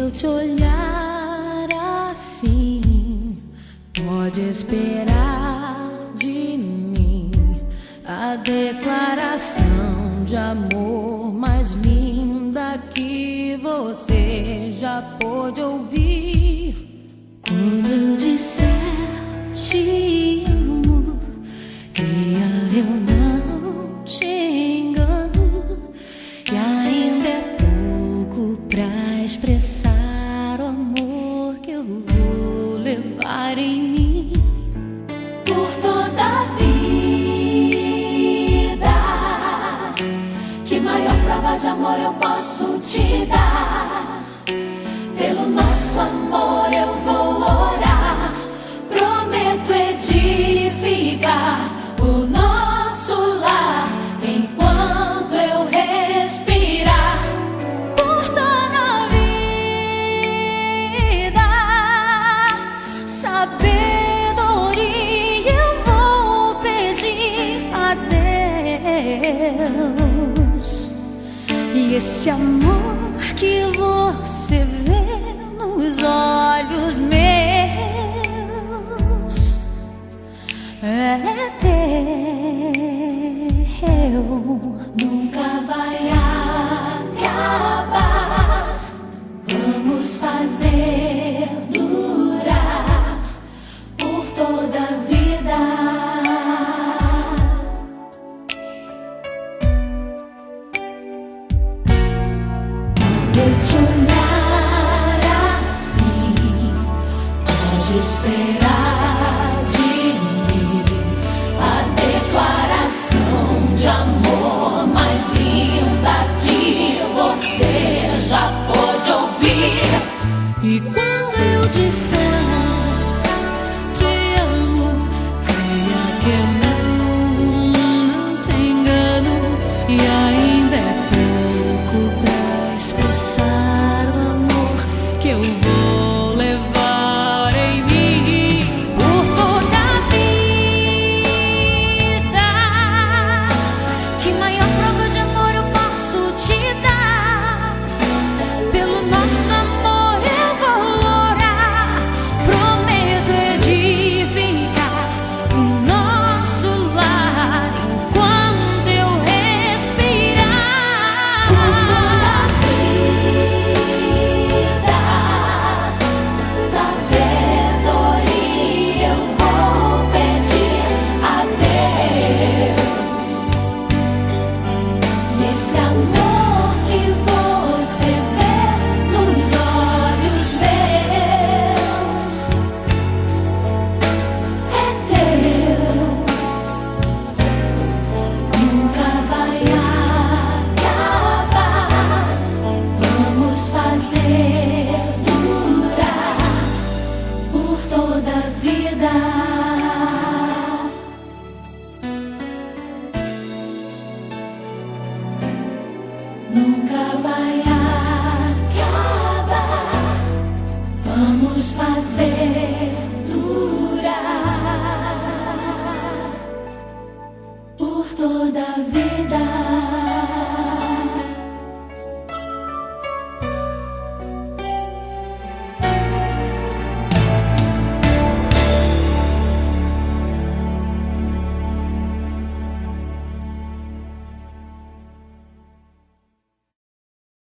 eu te olhar assim, pode esperar de mim a declaração de amor mais linda que você já pôde ouvir. Quando eu disser te amo, creia, eu não te engano, e ainda é pouco pra expressar o amor que eu vou levar em mim por toda a vida. Que maior prova de amor eu posso te dar? Pelo nosso amor eu vou orar, prometo edificar o nosso lar enquanto eu respirar. Por toda a vida, sabedoria eu vou pedir a Deus. E esse amor que você vê nos olhos meus é teu, nunca vai acabar. Vamos fazer durar por toda a vida. Eu te olhar assim, pode esperar de mim a declaração de amor mais linda que você já pôde ouvir. E